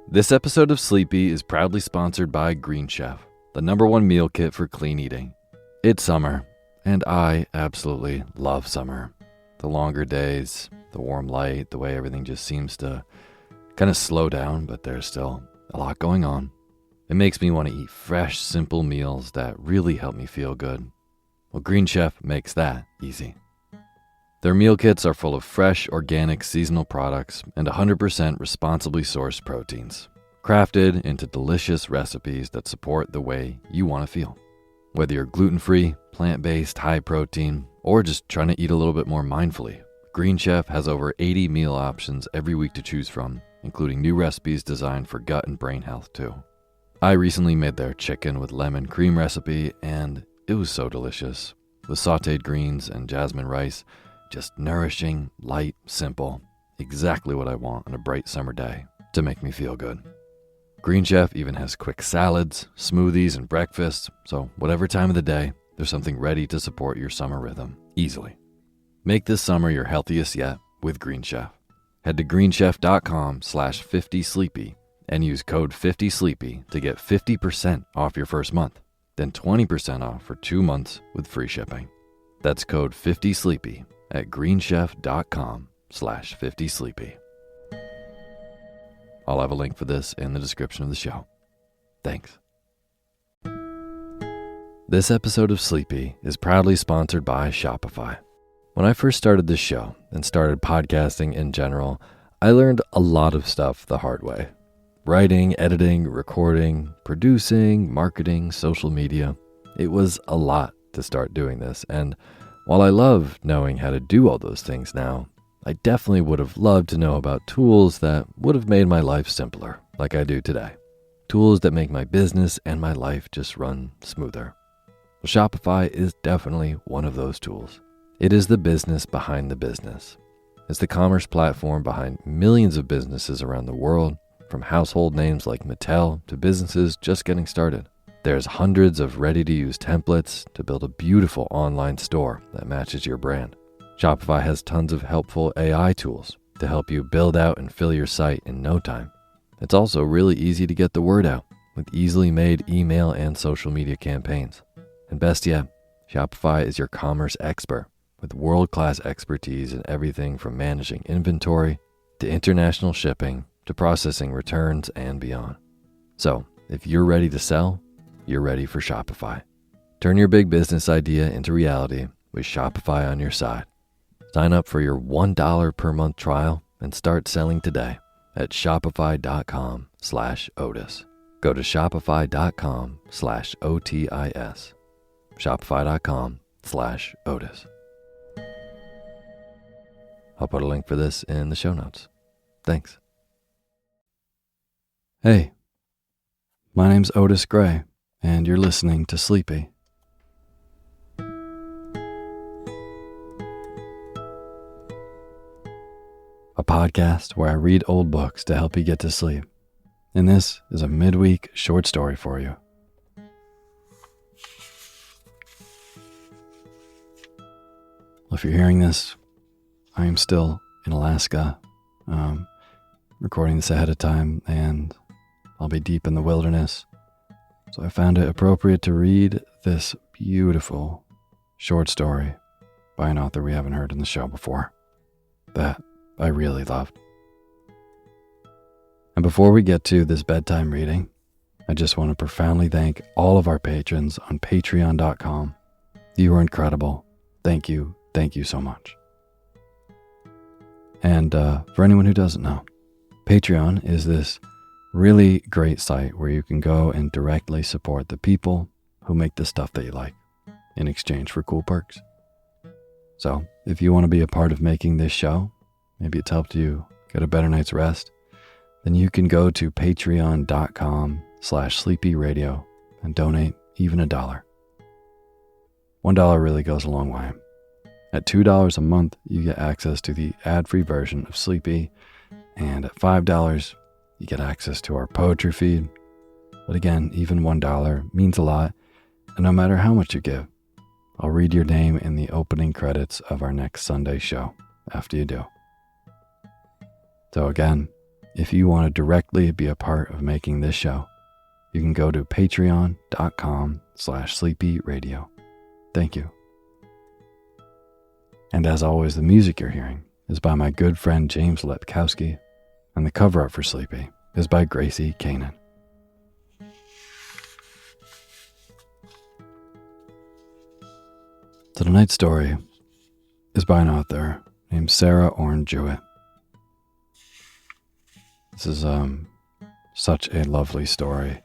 This episode of Sleepy is proudly sponsored by Green Chef, the #1 meal kit for clean eating. It's summer, and I absolutely love summer. The longer days, the warm light, the way everything just seems to kind of slow down, but there's still a lot going on. It makes me want to eat fresh, simple meals that really help me feel good. Well, Green Chef makes that easy. Their meal kits are full of fresh, organic, seasonal products and 100% responsibly sourced proteins, crafted into delicious recipes that support the way you want to feel. Whether you're gluten-free, plant-based, high-protein, or just trying to eat a little bit more mindfully, Green Chef has over 80 meal options every week to choose from, including new recipes designed for gut and brain health too. I recently made their chicken with lemon cream recipe, and it was so delicious. With sauteed greens and jasmine rice, just nourishing, light, simple, exactly what I want on a bright summer day to make me feel good. Green Chef even has quick salads, smoothies, and breakfasts, so whatever time of the day, there's something ready to support your summer rhythm easily. Make this summer your healthiest yet with Green Chef. Head to greenchef.com/50sleepy and use code 50sleepy to get 50% off your first month, then 20% off for 2 months with free shipping. That's code 50sleepy at greenchef.com/50sleepy. I'll have a link for this in the description of the show. Thanks. This episode of Sleepy is proudly sponsored by Shopify. When I first started this show and started podcasting in general, I learned a lot of stuff the hard way. Writing, editing, recording, producing, marketing, social media. It was a lot to start doing this, and while I love knowing how to do all those things now, I definitely would have loved to know about tools that would have made my life simpler, like I do today. Tools that make my business and my life just run smoother. Well, Shopify is definitely one of those tools. It is the business behind the business. It's the commerce platform behind millions of businesses around the world, from household names like Mattel to businesses just getting started. There's hundreds of ready-to-use templates to build a beautiful online store that matches your brand. Shopify has tons of helpful AI tools to help you build out and fill your site in no time. It's also really easy to get the word out with easily made email and social media campaigns. And best yet, Shopify is your commerce expert with world-class expertise in everything from managing inventory to international shipping to processing returns and beyond. So if you're ready to sell, you're ready for Shopify. Turn your big business idea into reality with Shopify on your side. Sign up for your $1 per month trial and start selling today at shopify.com/Otis. Go to shopify.com/OTIS. Shopify.com/Otis. I'll put a link for this in the show notes. Thanks. Hey, my name's Otis Gray, and you're listening to Sleepy. A podcast where I read old books to help you get to sleep. And this is a midweek short story for you. Well, if you're hearing this, I am still in Alaska, recording this ahead of time, and I'll be deep in the wilderness. So I found it appropriate to read this beautiful short story by an author we haven't heard in the show before that I really loved. And before we get to this bedtime reading, I just want to profoundly thank all of our patrons on patreon.com. You are incredible. Thank you. Thank you so much. And for anyone who doesn't know, Patreon is this really great site where you can go and directly support the people who make the stuff that you like in exchange for cool perks. So if you want to be a part of making this show, maybe it's helped you get a better night's rest, then you can go to patreon.com/sleepyradio and donate even $1. $1 really goes a long way. At $2 a month, you get access to the ad-free version of Sleepy, and at $5, you get access to our poetry feed. But again, even $1 means a lot, and no matter how much you give, I'll read your name in the opening credits of our next Sunday show after you do. So again, If you want to directly be a part of making this show, you can go to patreon.com/sleepyradio. Thank you. And as always, the music you're hearing is by my good friend James Lepkowski, and the cover art for Sleepy is by Gracie Kanan. So tonight's story is by an author named Sarah Orne Jewett. This is such a lovely story,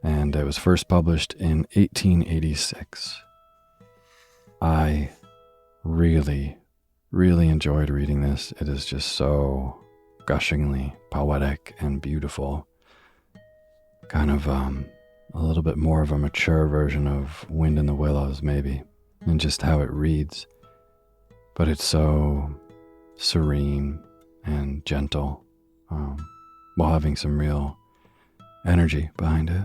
and it was first published in 1886. I really enjoyed reading this. It is just so gushingly poetic and beautiful. Kind of a little bit more of a mature version of Wind in the Willows, maybe, in just how it reads. But it's so serene and gentle, while having some real energy behind it.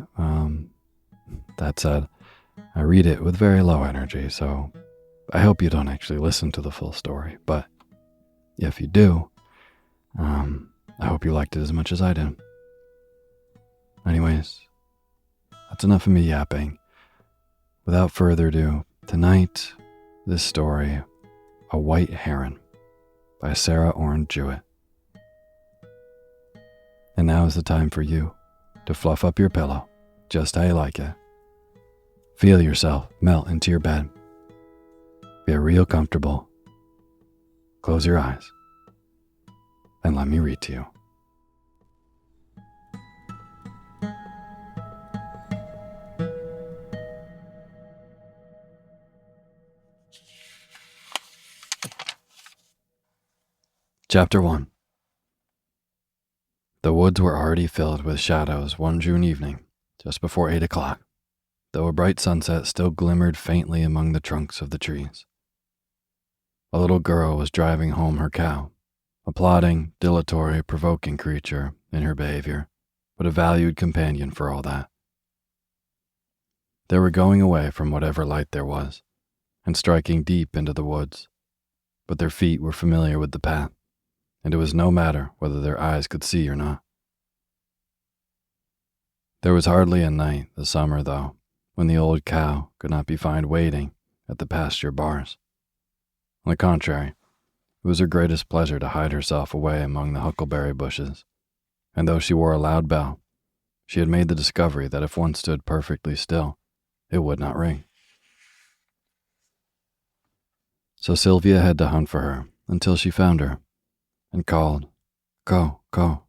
That said, I read it with very low energy, so I hope you don't actually listen to the full story, but if you do, I hope you liked it as much as I did. Anyways, that's enough of me yapping. Without further ado, tonight, this story, A White Heron by Sarah Orne Jewett. And now is the time for you to fluff up your pillow just how you like it. Feel yourself melt into your bed. Get real comfortable. Close your eyes and let me read to you. Chapter 1. The woods were already filled with shadows one June evening, just before 8 o'clock, though a bright sunset still glimmered faintly among the trunks of the trees. A little girl was driving home her cow, a plodding, dilatory, provoking creature in her behavior, but a valued companion for all that. They were going away from whatever light there was, and striking deep into the woods, but their feet were familiar with the path, and it was no matter whether their eyes could see or not. There was hardly a night this summer, though, when the old cow could not be found waiting at the pasture bars. On the contrary, it was her greatest pleasure to hide herself away among the huckleberry bushes, and though she wore a loud bell, she had made the discovery that if one stood perfectly still, it would not ring. So Sylvia had to hunt for her until she found her, and called, "Go, go,"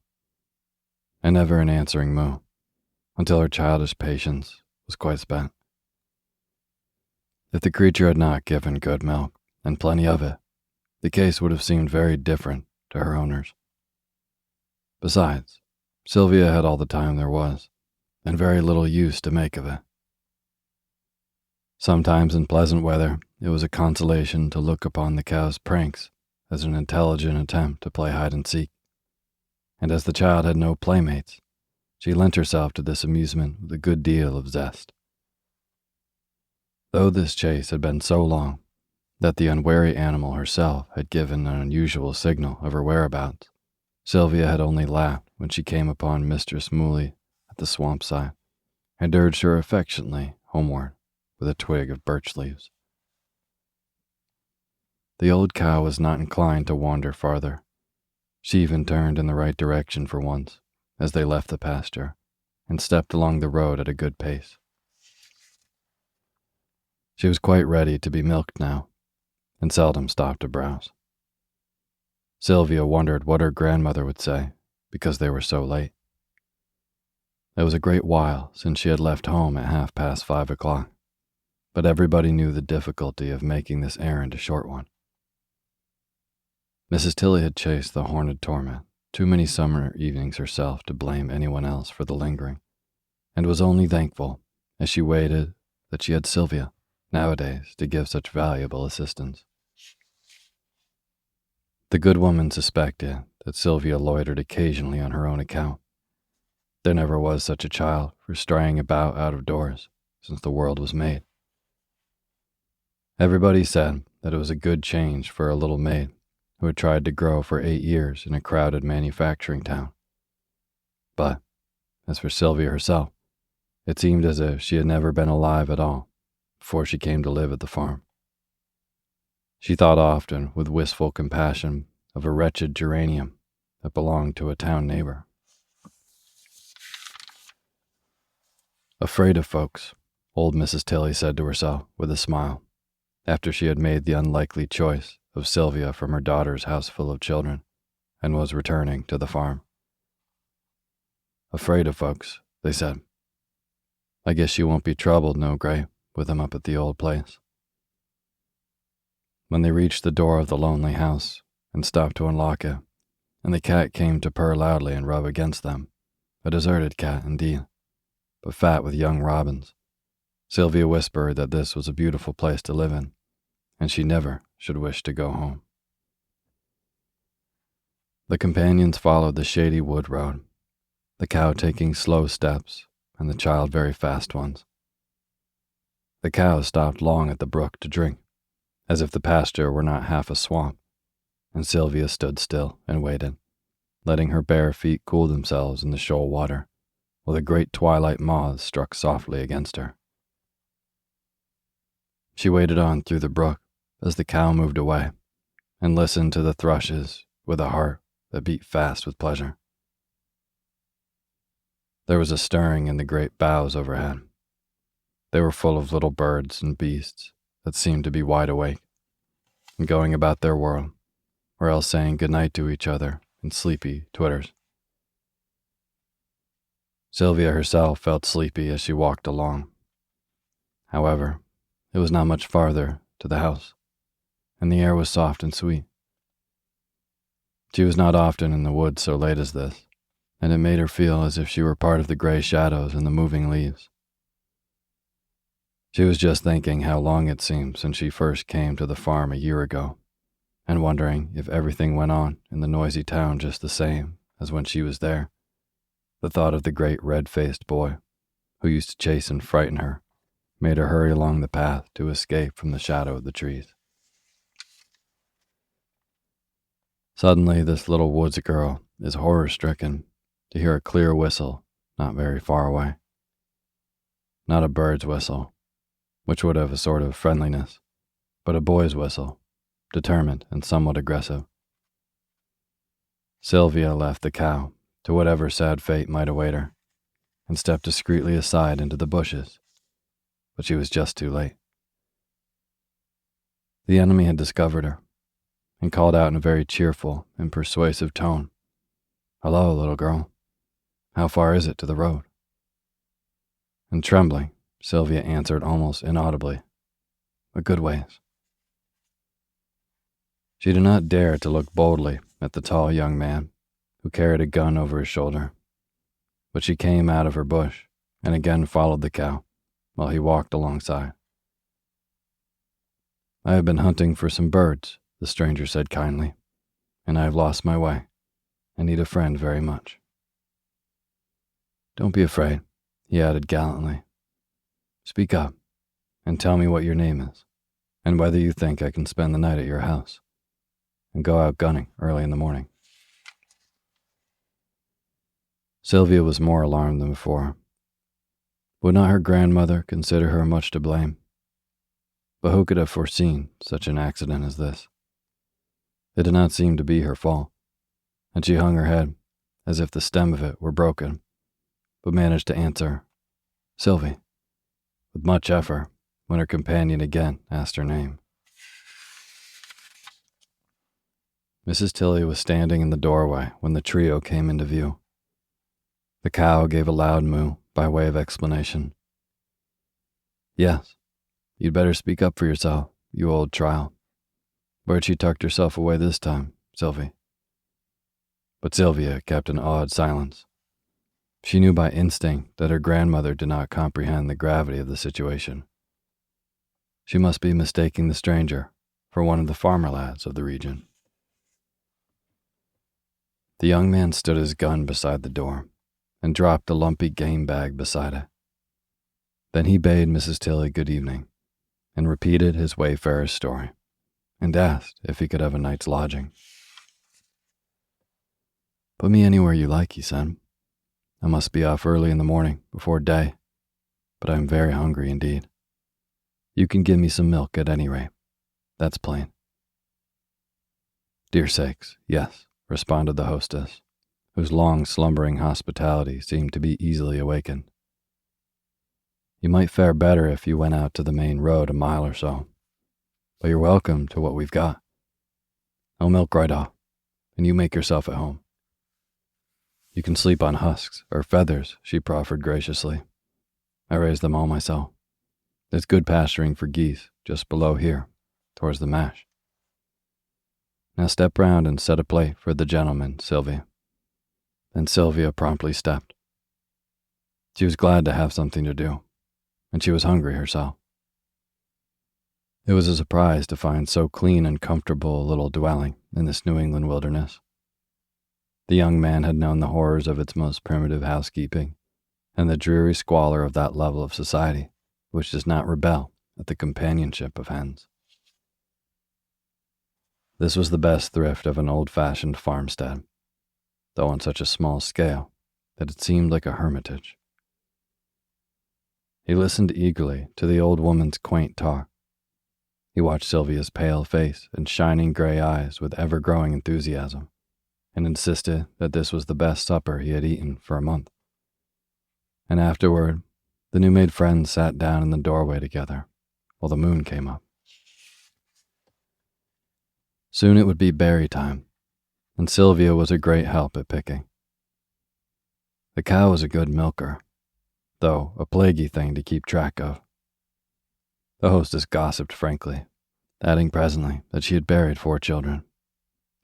and never an answering moo, until her childish patience was quite spent. If the creature had not given good milk, and plenty of it, the case would have seemed very different to her owners. Besides, Sylvia had all the time there was, and very little use to make of it. Sometimes in pleasant weather, it was a consolation to look upon the cow's pranks as an intelligent attempt to play hide and seek, and as the child had no playmates, she lent herself to this amusement with a good deal of zest. Though this chase had been so long that the unwary animal herself had given an unusual signal of her whereabouts, Sylvia had only laughed when she came upon Mistress Mooley at the swamp side, and urged her affectionately homeward with a twig of birch leaves. The old cow was not inclined to wander farther. She even turned in the right direction for once, as they left the pasture, and stepped along the road at a good pace. She was quite ready to be milked now, and seldom stopped to browse. Sylvia wondered what her grandmother would say, because they were so late. It was a great while since she had left home at 5:30 o'clock, but everybody knew the difficulty of making this errand a short one. Mrs. Tilly had chased the horned torment too many summer evenings herself to blame anyone else for the lingering, and was only thankful as she waited that she had Sylvia nowadays to give such valuable assistance. The good woman suspected that Sylvia loitered occasionally on her own account. There never was such a child for straying about out of doors since the world was made. Everybody said that it was a good change for a little maid who had tried to grow for 8 years in a crowded manufacturing town But as for Sylvia herself, it seemed as if she had never been alive at all before she came to live at the farm. She thought often with wistful compassion of a wretched geranium that belonged to a town neighbor. Afraid of folks, old Mrs. Tilley said to herself with a smile, after she had made the unlikely choice of Sylvia from her daughter's house full of children and was returning to the farm. Afraid of folks, they said. I guess she won't be troubled, no, Gray, with them up at the old place. When they reached the door of the lonely house and stopped to unlock it, and the cat came to purr loudly and rub against them, a deserted cat indeed, but fat with young robins, Sylvia whispered that this was a beautiful place to live in, and she never should wish to go home. The companions followed the shady wood road, the cow taking slow steps and the child very fast ones. The cow stopped long at the brook to drink, as if the pasture were not half a swamp, and Sylvia stood still and waited, letting her bare feet cool themselves in the shoal water, while the great twilight moths struck softly against her. She waited on through the brook as the cow moved away, and listened to the thrushes with a heart that beat fast with pleasure. There was a stirring in the great boughs overhead. They were full of little birds and beasts that seemed to be wide awake and going about their world, or else saying good night to each other in sleepy twitters. Sylvia herself felt sleepy as she walked along. However, it was not much farther to the house, and the air was soft and sweet. She was not often in the woods so late as this, and it made her feel as if she were part of the gray shadows and the moving leaves. She was just thinking how long it seemed since she first came to the farm a year ago, and wondering if everything went on in the noisy town just the same as when she was there. The thought of the great red-faced boy who used to chase and frighten her made her hurry along the path to escape from the shadow of the trees. Suddenly, this little woods girl is horror-stricken to hear a clear whistle not very far away. Not a bird's whistle, which would have a sort of friendliness, but a boy's whistle, determined and somewhat aggressive. Sylvia left the cow to whatever sad fate might await her, and stepped discreetly aside into the bushes, but she was just too late. The enemy had discovered her, and called out in a very cheerful and persuasive tone, "Hello, little girl. How far is it to the road?" And trembling, Sylvia answered almost inaudibly, "A good ways." She did not dare to look boldly at the tall young man who carried a gun over his shoulder, but she came out of her bush and again followed the cow while he walked alongside. "I have been hunting for some birds," the stranger said kindly, "and I have lost my way and need a friend very much." "Don't be afraid," he added gallantly. "Speak up and tell me what your name is, and whether you think I can spend the night at your house, and go out gunning early in the morning." Sylvia was more alarmed than before. Would not her grandmother consider her much to blame? But who could have foreseen such an accident as this? It did not seem to be her fault, and she hung her head as if the stem of it were broken, but managed to answer, "Sylvie," with much effort when her companion again asked her name. Mrs. Tilley was standing in the doorway when the trio came into view. The cow gave a loud moo by way of explanation. "Yes, you'd better speak up for yourself, you old trial. Where'd she tucked herself away this time, Sylvie?" But Sylvia kept an awed silence. She knew by instinct that her grandmother did not comprehend the gravity of the situation. She must be mistaking the stranger for one of the farmer lads of the region. The young man stood his gun beside the door and dropped a lumpy game bag beside it. Then he bade Mrs. Tilley good evening and repeated his wayfarer's story and asked if he could have a night's lodging. "Put me anywhere you like," he said. I must be off early in the morning, before day, but I am very hungry indeed. You can give me some milk at any rate. That's plain." "Dear sakes, yes," responded the hostess, whose long slumbering hospitality seemed to be easily awakened. "You might fare better if you went out to the main road a mile or so, but you're welcome to what we've got. I'll milk right off, and you make yourself at home. You can sleep on husks or feathers," she proffered graciously. "I raise them all myself. There's good pasturing for geese just below here, towards the mash. Now step round and set a plate for the gentleman, Sylvia." And Sylvia promptly stepped. She was glad to have something to do, and she was hungry herself. It was a surprise to find so clean and comfortable a little dwelling in this New England wilderness. The young man had known the horrors of its most primitive housekeeping and the dreary squalor of that level of society which does not rebel at the companionship of hens. This was the best thrift of an old-fashioned farmstead, though on such a small scale that it seemed like a hermitage. He listened eagerly to the old woman's quaint talk. He watched Sylvia's pale face and shining gray eyes with ever-growing enthusiasm, and insisted that this was the best supper he had eaten for a month. And afterward, the new-made friends sat down in the doorway together while the moon came up. Soon it would be berry time, and Sylvia was a great help at picking. The cow was a good milker, though a plaguey thing to keep track of. The hostess gossiped frankly, adding presently that she had buried 4 children,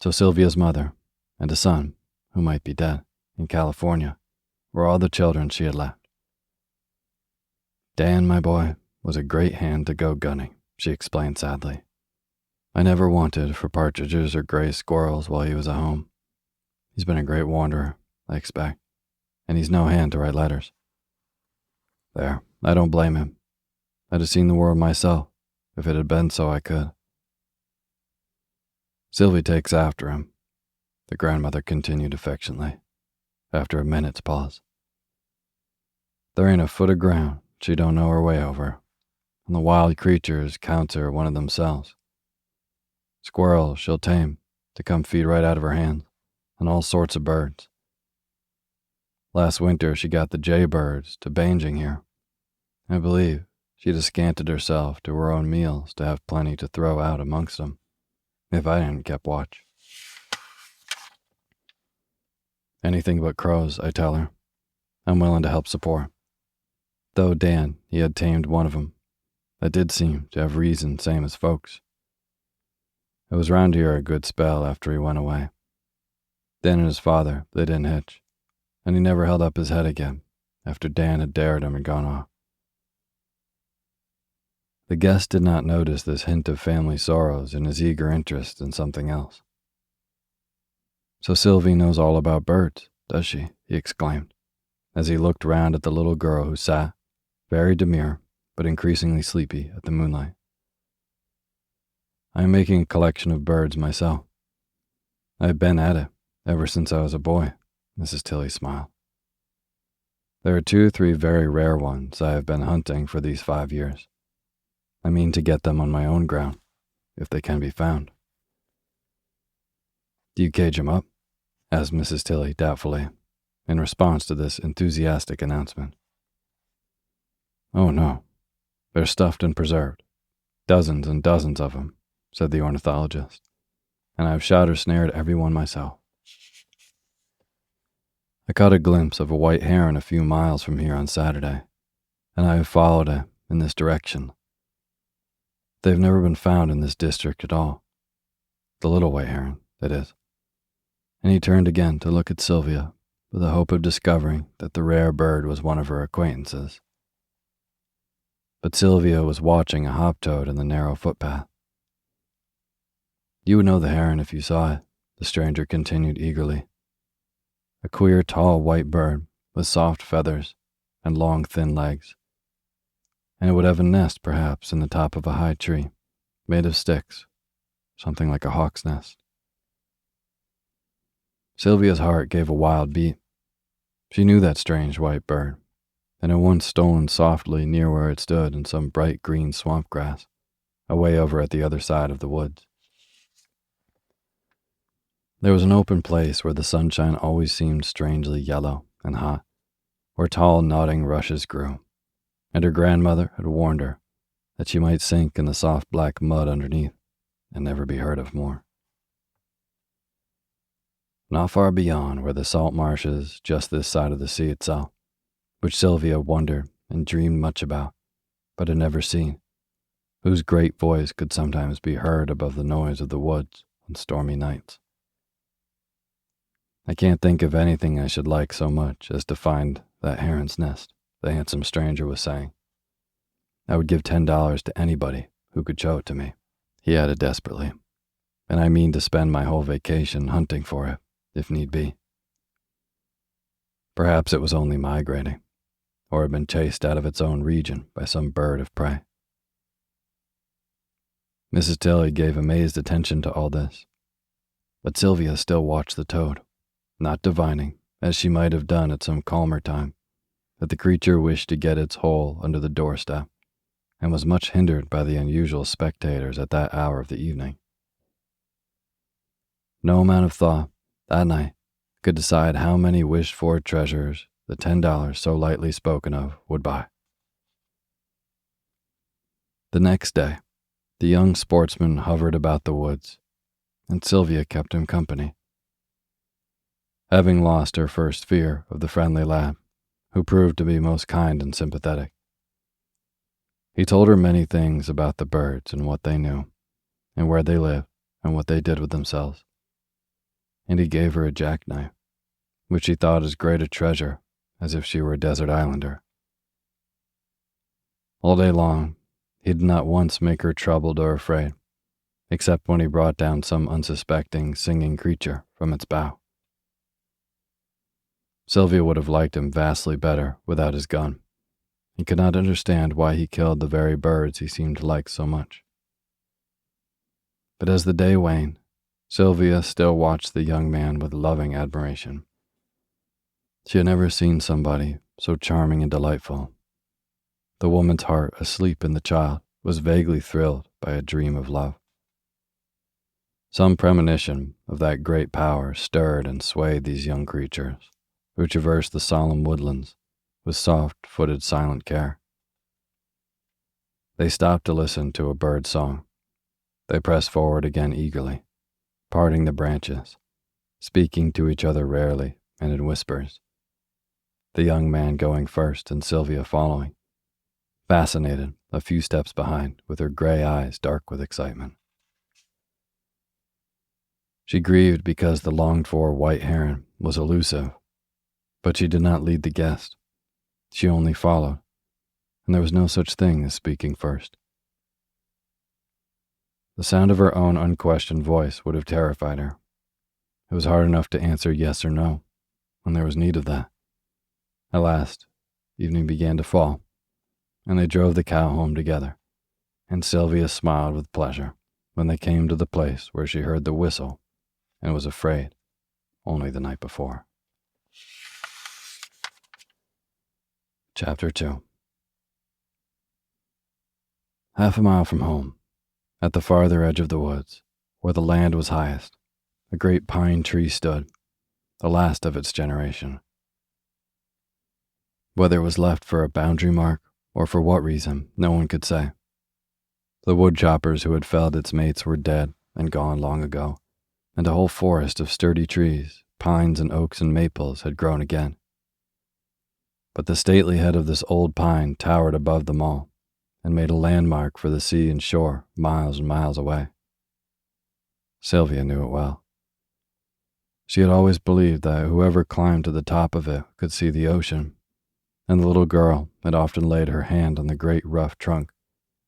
so Sylvia's mother and a son, who might be dead, in California, were all the children she had left. "Dan, my boy, was a great hand to go gunning," she explained sadly. "I never wanted for partridges or gray squirrels while he was at home. He's been a great wanderer, I expect, and he's no hand to write letters. There, I don't blame him. I'd have seen the world myself, if it had been so I could." "Sylvie takes after him," the grandmother continued affectionately, after a minute's pause. "There ain't a foot of ground she don't know her way over, and the wild creatures counts her one of themselves. Squirrels she'll tame to come feed right out of her hands, and all sorts of birds. Last winter she got the jaybirds to banging here. I believe she'd have scanted herself to her own meals to have plenty to throw out amongst them, if I hadn't kept watch. Anything but crows, I tell her. I'm willing to help support. Though Dan, he had tamed one of 'em, that did seem to have reason same as folks. I was round here a good spell after he went away. Dan and his father, they didn't hitch, and he never held up his head again after Dan had dared him and gone off." The guest did not notice this hint of family sorrows in his eager interest in something else. "So Sylvie knows all about birds, does she?" he exclaimed, as he looked round at the little girl who sat, very demure but increasingly sleepy at the moonlight. "I am making a collection of birds myself. I have been at it ever since I was a boy," Mrs. Tilley smiled. "There are 2 or 3 very rare ones I have been hunting for these 5 years. I mean to get them on my own ground, if they can be found." "Do you cage 'em up?" asked Mrs. Tilley doubtfully, in response to this enthusiastic announcement. "Oh, no. They're stuffed and preserved. Dozens and dozens of 'em," said the ornithologist, "and I've shot or snared every one myself. I caught a glimpse of a white heron a few miles from here on Saturday, and I have followed it in this direction. They've never been found in this district at all. The little white heron, that is." And he turned again to look at Sylvia with the hope of discovering that the rare bird was one of her acquaintances. But Sylvia was watching a hop-toad in the narrow footpath. "You would know the heron if you saw it," the stranger continued eagerly. "A queer, tall, white bird with soft feathers and long, thin legs. And it would have a nest, perhaps, in the top of a high tree, made of sticks, something like a hawk's nest." Sylvia's heart gave a wild beat. She knew that strange white bird, and had once stolen softly near where it stood in some bright green swamp grass, away over at the other side of the woods. There was an open place where the sunshine always seemed strangely yellow and hot, where tall nodding rushes grew, and her grandmother had warned her that she might sink in the soft black mud underneath and never be heard of more. Not far beyond were the salt marshes just this side of the sea itself, which Sylvia wondered and dreamed much about, but had never seen, whose great voice could sometimes be heard above the noise of the woods on stormy nights. I can't think of anything I should like so much as to find that heron's nest, the handsome stranger was saying. I would give $10 to anybody who could show it to me, he added desperately, and I mean to spend my whole vacation hunting for it, if need be. Perhaps it was only migrating, or had been chased out of its own region by some bird of prey. Mrs. Tilley gave amazed attention to all this, but Sylvia still watched the toad, not divining, as she might have done at some calmer time, that the creature wished to get its hole under the doorstep, and was much hindered by the unusual spectators at that hour of the evening. No amount of thought, that night, could decide how many wished-for treasures the $10 so lightly spoken of would buy. The next day, the young sportsman hovered about the woods, and Sylvia kept him company. Having lost her first fear of the friendly lad, who proved to be most kind and sympathetic, he told her many things about the birds and what they knew, and where they lived and what they did with themselves. And he gave her a jackknife, which she thought as great a treasure as if she were a desert islander. All day long, he did not once make her troubled or afraid, except when he brought down some unsuspecting singing creature from its bough. Sylvia would have liked him vastly better without his gun, and could not understand why he killed the very birds he seemed to like so much. But as the day waned, Sylvia still watched the young man with loving admiration. She had never seen somebody so charming and delightful. The woman's heart asleep in the child was vaguely thrilled by a dream of love. Some premonition of that great power stirred and swayed these young creatures, who traversed the solemn woodlands with soft-footed silent care. They stopped to listen to a bird song. They pressed forward again eagerly, parting the branches, speaking to each other rarely and in whispers, the young man going first and Sylvia following, fascinated a few steps behind with her gray eyes dark with excitement. She grieved because the longed-for white heron was elusive, but she did not lead the guest. She only followed, and there was no such thing as speaking first. The sound of her own unquestioned voice would have terrified her. It was hard enough to answer yes or no when there was need of that. At last, evening began to fall, and they drove the cow home together, and Sylvia smiled with pleasure when they came to the place where she heard the whistle and was afraid only the night before. Chapter 2. Half a mile from home, at the farther edge of the woods, where the land was highest, a great pine tree stood, the last of its generation. Whether it was left for a boundary mark or for what reason, no one could say. The wood choppers who had felled its mates were dead and gone long ago, and a whole forest of sturdy trees, pines and oaks and maples had grown again. But the stately head of this old pine towered above them all, and made a landmark for the sea and shore miles and miles away. Sylvia knew it well. She had always believed that whoever climbed to the top of it could see the ocean, and the little girl had often laid her hand on the great rough trunk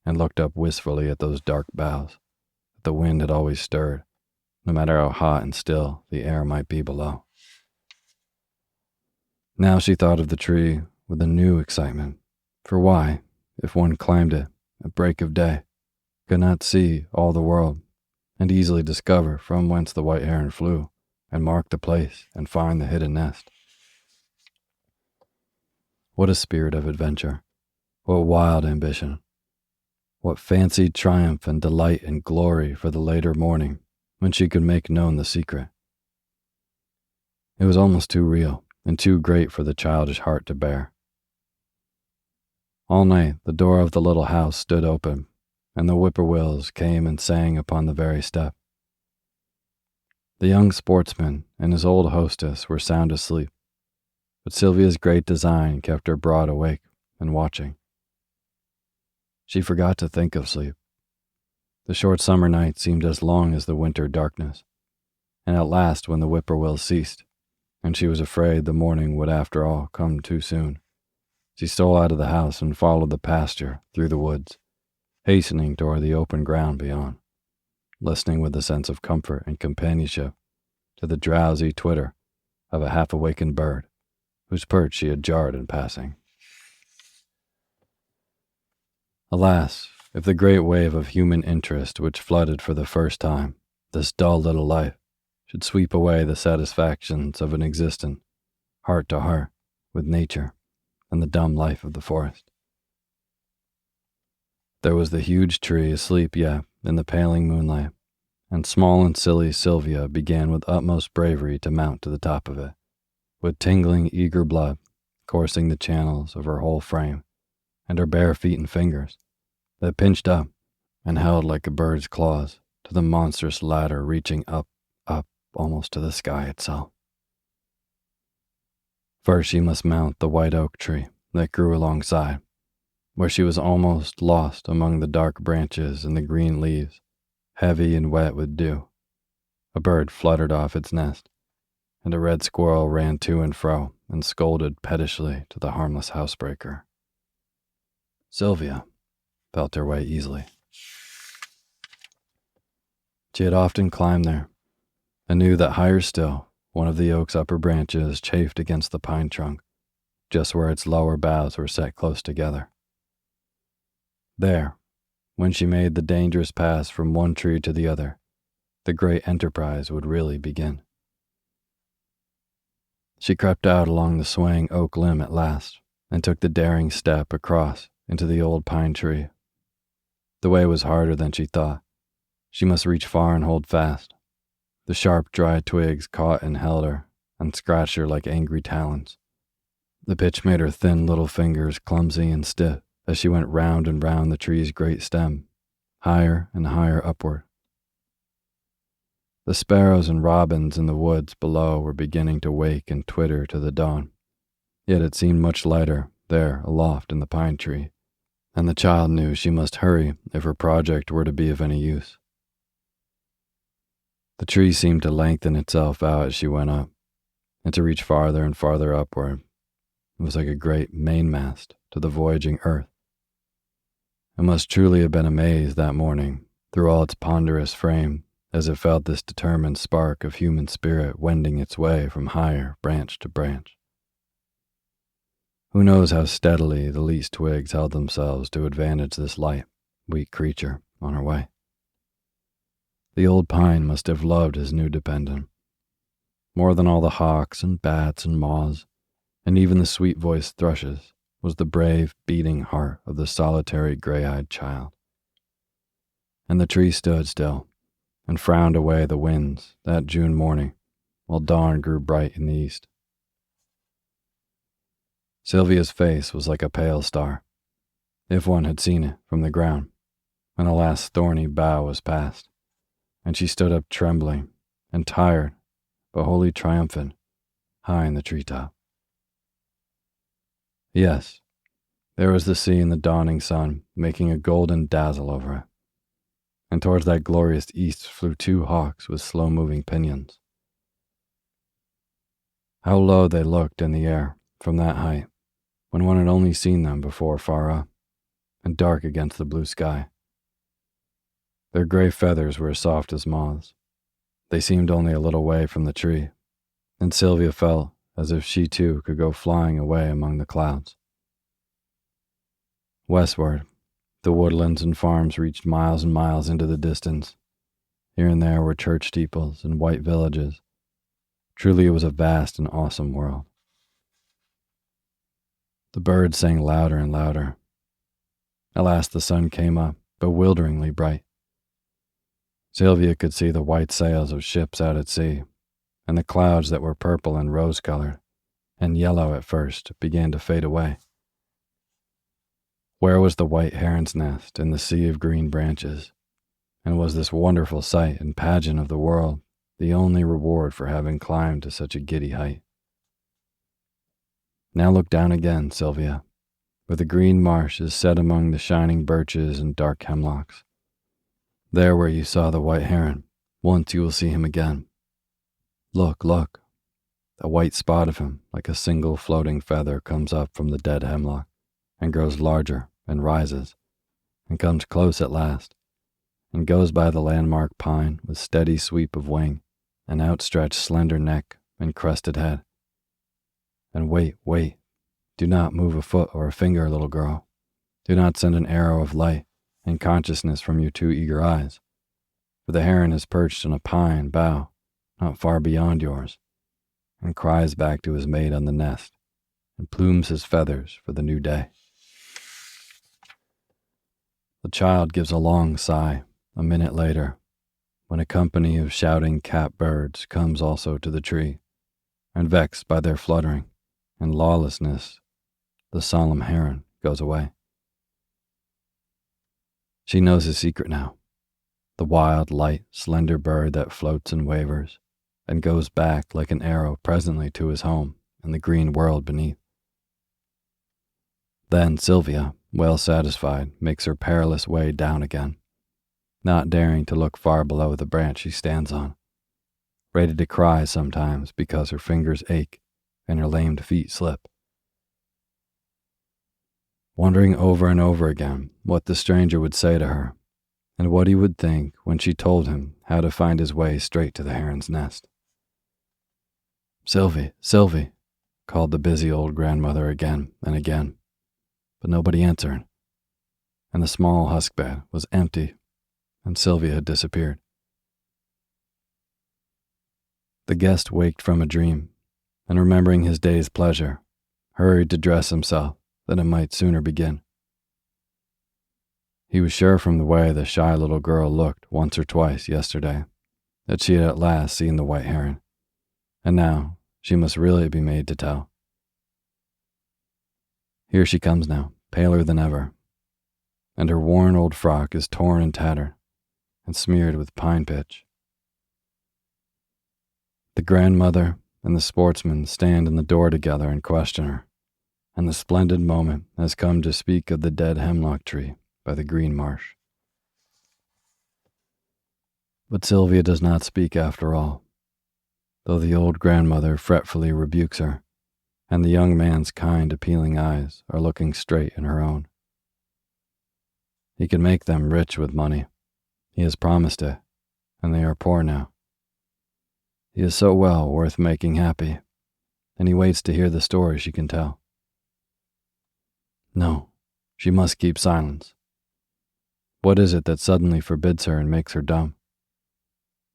and looked up wistfully at those dark boughs that the wind had always stirred, no matter how hot and still the air might be below. Now she thought of the tree with a new excitement, for why, if one climbed it at break of day, could not see all the world and easily discover from whence the white heron flew and mark the place and find the hidden nest? What a spirit of adventure. What wild ambition. What fancied triumph and delight and glory for the later morning when she could make known the secret. It was almost too real and too great for the childish heart to bear. All night the door of the little house stood open, and the whippoorwills came and sang upon the very step. The young sportsman and his old hostess were sound asleep, but Sylvia's great design kept her broad awake and watching. She forgot to think of sleep. The short summer night seemed as long as the winter darkness, and at last when the whippoorwills ceased, and she was afraid the morning would after all come too soon, she stole out of the house and followed the pasture through the woods, hastening toward the open ground beyond, listening with a sense of comfort and companionship to the drowsy twitter of a half-awakened bird whose perch she had jarred in passing. Alas, if the great wave of human interest which flooded for the first time this dull little life should sweep away the satisfactions of an existence heart to heart with nature and the dumb life of the forest. There was the huge tree asleep yet in the paling moonlight, and small and silly Sylvia began with utmost bravery to mount to the top of it, with tingling, eager blood coursing the channels of her whole frame and her bare feet and fingers that pinched up and held like a bird's claws to the monstrous ladder reaching up, almost to the sky itself. First she must mount the white oak tree that grew alongside, where she was almost lost among the dark branches and the green leaves, heavy and wet with dew. A bird fluttered off its nest, and a red squirrel ran to and fro and scolded pettishly to the harmless housebreaker. Sylvia felt her way easily. She had often climbed there, and knew that higher still, one of the oak's upper branches chafed against the pine trunk, just where its lower boughs were set close together. There, when she made the dangerous pass from one tree to the other, the great enterprise would really begin. She crept out along the swaying oak limb at last, and took the daring step across into the old pine tree. The way was harder than she thought. She must reach far and hold fast. The sharp, dry twigs caught and held her, and scratched her like angry talons. The pitch made her thin little fingers clumsy and stiff as she went round and round the tree's great stem, higher and higher upward. The sparrows and robins in the woods below were beginning to wake and twitter to the dawn, yet it seemed much lighter there aloft in the pine tree, and the child knew she must hurry if her project were to be of any use. The tree seemed to lengthen itself out as she went up, and to reach farther and farther upward. It was like a great mainmast to the voyaging earth. It must truly have been amazed that morning, through all its ponderous frame, as it felt this determined spark of human spirit wending its way from higher branch to branch. Who knows how steadily the least twigs held themselves to advantage this light, weak creature on her way. The old pine must have loved his new dependent, more than all the hawks and bats and moths, and even the sweet-voiced thrushes, was the brave, beating heart of the solitary gray-eyed child. And the tree stood still, and frowned away the winds that June morning, while dawn grew bright in the east. Sylvia's face was like a pale star, if one had seen it from the ground, when the last thorny bough was past, and she stood up trembling and tired, but wholly triumphant, high in the treetop. Yes, there was the sea in the dawning sun, making a golden dazzle over it, and towards that glorious east flew two hawks with slow-moving pinions. How low they looked in the air from that height, when one had only seen them before far up, and dark against the blue sky. Their gray feathers were as soft as moths. They seemed only a little way from the tree, and Sylvia felt as if she too could go flying away among the clouds. Westward, the woodlands and farms reached miles and miles into the distance. Here and there were church steeples and white villages. Truly it was a vast and awesome world. The birds sang louder and louder. At last the sun came up, bewilderingly bright. Sylvia could see the white sails of ships out at sea, and the clouds that were purple and rose-colored, and yellow at first, began to fade away. Where was the white heron's nest in the sea of green branches? And was this wonderful sight and pageant of the world the only reward for having climbed to such a giddy height? Now look down again, Sylvia, where the green marsh is set among the shining birches and dark hemlocks. There where you saw the white heron, once you will see him again. Look, look. A white spot of him, like a single floating feather, comes up from the dead hemlock, and grows larger, and rises, and comes close at last, and goes by the landmark pine with steady sweep of wing, and outstretched slender neck and crested head. And wait, wait. Do not move a foot or a finger, little girl. Do not send an arrow of light and consciousness from your two eager eyes, for the heron is perched on a pine bough not far beyond yours, and cries back to his mate on the nest, and plumes his feathers for the new day. The child gives a long sigh a minute later, when a company of shouting catbirds comes also to the tree, and vexed by their fluttering and lawlessness, the solemn heron goes away. She knows his secret now, the wild, light, slender bird that floats and wavers, and goes back like an arrow presently to his home in the green world beneath. Then Sylvia, well satisfied, makes her perilous way down again, not daring to look far below the branch she stands on, ready to cry sometimes because her fingers ache and her lamed feet slip. Wondering over and over again what the stranger would say to her, and what he would think when she told him how to find his way straight to the heron's nest. "Sylvie, Sylvie," called the busy old grandmother again and again, but nobody answered, and the small husk bed was empty, and Sylvia had disappeared. The guest waked from a dream, and remembering his day's pleasure, hurried to dress himself that it might sooner begin. He was sure from the way the shy little girl looked once or twice yesterday that she had at last seen the white heron, and now she must really be made to tell. Here she comes now, paler than ever, and her worn old frock is torn and tattered and smeared with pine pitch. The grandmother and the sportsman stand in the door together and question her, and the splendid moment has come to speak of the dead hemlock tree by the green marsh. But Sylvia does not speak after all, though the old grandmother fretfully rebukes her, and the young man's kind, appealing eyes are looking straight in her own. He can make them rich with money. He has promised it, and they are poor now. He is so well worth making happy, and he waits to hear the story she can tell. No, she must keep silence. What is it that suddenly forbids her and makes her dumb?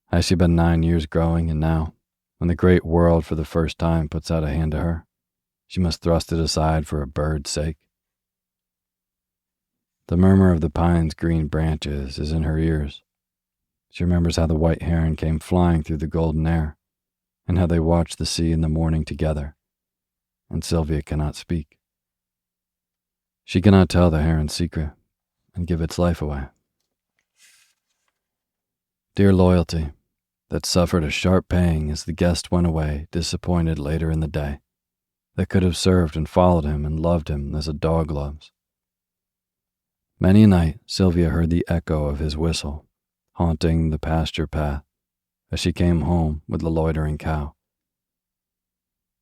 Has she been 9 years growing, and now, when the great world for the first time puts out a hand to her, she must thrust it aside for a bird's sake? The murmur of the pine's green branches is in her ears. She remembers how the white heron came flying through the golden air, and how they watched the sea in the morning together, and Sylvia cannot speak. She cannot tell the heron's secret and give its life away. Dear Loyalty, that suffered a sharp pang as the guest went away disappointed later in the day, that could have served and followed him and loved him as a dog loves. Many a night Sylvia heard the echo of his whistle, haunting the pasture path as she came home with the loitering cow.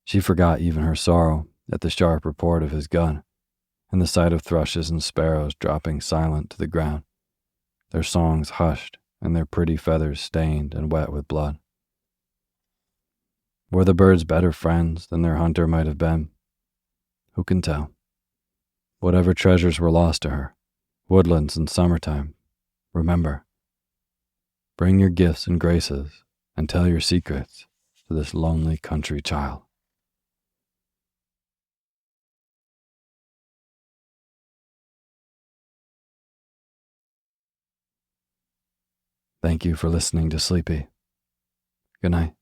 She forgot even her sorrow at the sharp report of his gun, and the sight of thrushes and sparrows dropping silent to the ground, their songs hushed and their pretty feathers stained and wet with blood. Were the birds better friends than their hunter might have been? Who can tell? Whatever treasures were lost to her, woodlands in summertime, remember. Bring your gifts and graces and tell your secrets to this lonely country child. Thank you for listening to Sleepy. Good night.